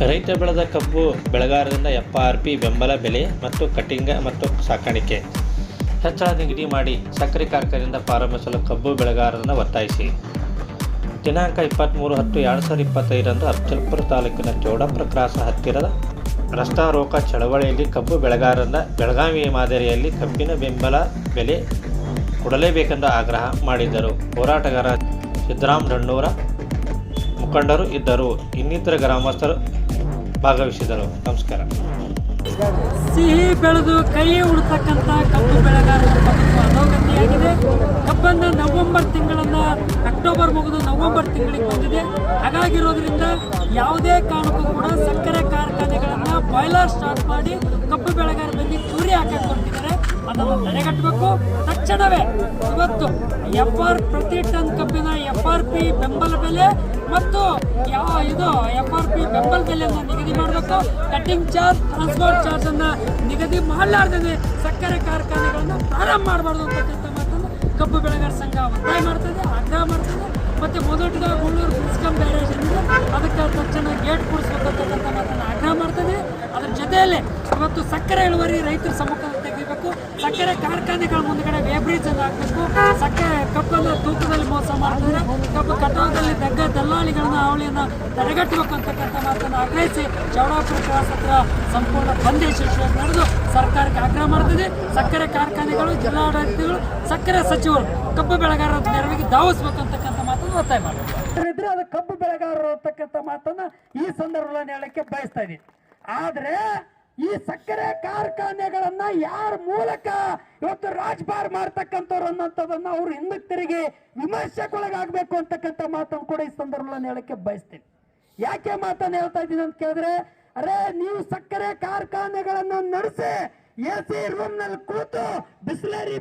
ರೈತ ಬೆಳೆದ ಕಬ್ಬು ಬೆಳೆಗಾರರಿಂದ FRP ಬೆಂಬಲ ಬೆಲೆ ಮತ್ತು ಕಟಿಂಗ್ ಮತ್ತು ಸಾಕಾಣಿಕೆ ಹೆಚ್ಚಳ ನಿಗದಿ ಮಾಡಿ ಸಕ್ಕರೆ ಕಾರ್ಖಾನೆಯಿಂದ ಪ್ರಾರಂಭಿಸಲು ಕಬ್ಬು ಬೆಳೆಗಾರರನ್ನು ಒತ್ತಾಯಿಸಿ ದಿನಾಂಕ 23/10/2025 ಅಫಜಲ್ಪುರ ತಾಲೂಕಿನ ಚೌಡಪ್ಪ ಕ್ರಾಸ್ ಹತ್ತಿರದ ರಸ್ತಾರೋಕ ಚಳವಳಿಯಲ್ಲಿ ಕಬ್ಬು ಬೆಳೆಗಾರರಿಂದ ಬೆಳಗಾವಿ ಮಾದರಿಯಲ್ಲಿ ಕಬ್ಬಿನ ಬೆಂಬಲ ಬೆಲೆ ಕೊಡಲೇಬೇಕೆಂದು ಆಗ್ರಹ ಮಾಡಿದ್ದರು. ಹೋರಾಟಗಾರ ಸಿದ್ದರಾಮ ದಂಡೂರ ಮುಖಂಡರು ಇದ್ದರು. ಇನ್ನಿತರ ಗ್ರಾಮಸ್ಥರು ಭಾಗವಹಿಸಿದರು. ನಮಸ್ಕಾರ. ಸಿಹಿ ಬೆಳೆದು ಕೈ ಉಡ್ತಕ್ಕಂಥ ಕಬ್ಬು ಬೆಳೆಗಾರರ ಬದುಕು ಅಧೋಗತಿಯಾಗಿದೆ. ಕಬ್ಬನ್ನು ನವೆಂಬರ್ ತಿಂಗಳಿಂದ ಅಕ್ಟೋಬರ್ ಮುಗಿದು ನವೆಂಬರ್ ತಿಂಗಳಿಗೆ ಬಂದಿದೆ. ಹಾಗಾಗಿರೋದ್ರಿಂದ ಯಾವುದೇ ಕಾರಣಕ್ಕೂ ಕೂಡ ಸಕ್ಕರೆ ಕಾರ್ಖಾನೆಗಳನ್ನು ಬಾಯ್ಲರ್ ಸ್ಟಾರ್ಟ್ ಮಾಡಿ ಕಬ್ಬು ಬೆಳೆಗಾರರಲ್ಲಿ ಚೂರಿ ಹಾಕಕ್ಕೆ ಹೊರಟಿದ್ದಾರೆ. ಅದನ್ನು ತಡೆಗಟ್ಟಬೇಕು. ತಕ್ಷಣವೇ ಇವತ್ತು ಪ್ರತಿ ಟನ್ ಕಬ್ಬಿನ FRP ಬೆಂಬಲ ಬೆಲೆ ಮತ್ತು FRP ಬೆಂಬಲ ಬೆಲೆಯನ್ನು ನಿಗದಿ ಮಾಡಬೇಕು. ಕಟಿಂಗ್ ಚಾರ್ಜ್, ಟ್ರಾನ್ಸ್ಪೋರ್ಟ್ ಚಾರ್ಜ್ ಅನ್ನು ನಿಗದಿ ಮಾಡಲಾರ್ದೇ ಸಕ್ಕರೆ ಕಾರ್ಖಾನೆಗಳನ್ನು ಪ್ರಾರಂಭ ಮಾಡಬಾರ್ದು ಅಂತಕ್ಕಂಥ ಮಾತನ್ನು ಕಬ್ಬು ಬೆಳೆಗಾರ ಸಂಘ ಒತ್ತಾಯ ಮಾಡ್ತದೆ, ಆಗ್ರಹ ಮಾಡ್ತದೆ. ಮತ್ತು ಮೊದಲಿಗೆ ಗೂಳೂರು ಬಿಸ್ಕಂ ಬ್ಯಾರೇಜ್ ಏನಿದೆ ಅದಕ್ಕೆ ತಕ್ಷಣ ಗೇಟ್ ಕೂಡಿಸ್ಬೇಕಂತಕ್ಕಂಥ ಮಾತನ್ನು ಆಗ್ರಹ ಮಾಡ್ತದೆ. ಅದರ ಜೊತೆಯಲ್ಲೇ ಇವತ್ತು ಸಕ್ಕರೆ ಇಳುವರಿ ರೈತರ ಸಮ್ಮುಖದಲ್ಲಿ ತೆಗಿಬೇಕು. ಸಕ್ಕರೆ ಕಾರ್ಖಾನೆಗಳ ಮುಂದುಗಡೆ ವೇಬ್ರಿಜ್ ಅನ್ನು ಹಾಕಬೇಕು. ಸಕ್ಕರೆ ಕಬ್ಬನ್ನು ತೂಕದಲ್ಲಿ ಮೋಸ ಮಾಡ್ತಾರೆ. ಕಬ್ಬು ಕಟಾವದಲ್ಲಿ ದಲ್ಲಾಳಿಗಳನ್ನ ಅವಳಿಯನ್ನು ತಡೆಗಟ್ಟಬೇಕು ಅಂತಕ್ಕಂಥ ಮಾತನ್ನು ಆಗ್ರಹಿಸಿ ಚೌಡಾಪುರ ಕ್ರಾಸ್ ಹತ್ರ ಸಂಪೂರ್ಣ ಬಂದ್ ಯಶಸ್ವಿಯಾಗಿ ನಡೆದು ಸರ್ಕಾರಕ್ಕೆ ಆಗ್ರಹ ಮಾಡ್ತದೆ. ಸಕ್ಕರೆ ಕಾರ್ಖಾನೆಗಳು, ಜಿಲ್ಲಾಡಳಿತಗಳು, ಸಕ್ಕರೆ ಸಚಿವರು ಕಬ್ಬು ಬೆಳೆಗಾರರ ನೆರವಿಗೆ ಧಾವಿಸ್ಬೇಕಂತಕ್ಕಂಥ ಮಾತನ್ನು ಒತ್ತಾಯ ಮಾಡ್ತಾರೆ. ಅದು ಕಬ್ಬು ಬೆಳೆಗಾರರು ಅಂತಕ್ಕಂಥ ಮಾತನ್ನ ಈ ಸಂದರ್ಭದಲ್ಲಿ ಹೇಳಕ್ಕೆ ಬಯಸ್ತಾ ಇದ್ದೀನಿ. ಆದ್ರೆ ಈ ಸಕ್ಕರೆ ಕಾರ್ಖಾನೆಗಳನ್ನ ಯಾರ ಮೂಲಕ ಇವತ್ತು ರಾಜ್ಭಾರ್ ಮಾಡ್ತಕ್ಕಂಥವ್ರು ಅನ್ನೋಂಥದನ್ನ ಅವ್ರು ಹಿಂದಕ್ಕೆ ತಿರುಗಿ ವಿಮರ್ಶೆಗೊಳಗಾಗಬೇಕು ಅಂತಕ್ಕಂಥ ಮಾತನ್ನು ಕೂಡ ಈ ಸಂದರ್ಭದಲ್ಲಿ ಹೇಳಕ್ಕೆ ಬಯಸ್ತೀನಿ. ಯಾಕೆ ಮಾತನ್ನು ಹೇಳ್ತಾ ಇದ್ದೀನಿ ಅಂತ ಕೇಳಿದ್ರೆ, ಅರೆ ನೀವು ಸಕ್ಕರೆ ಕಾರ್ಖಾನೆಗಳನ್ನ ನಡೆಸಿ AC ರೂಮ್ ನಲ್ಲಿ ಕೂತು ಬಿಸ್ಲರಿ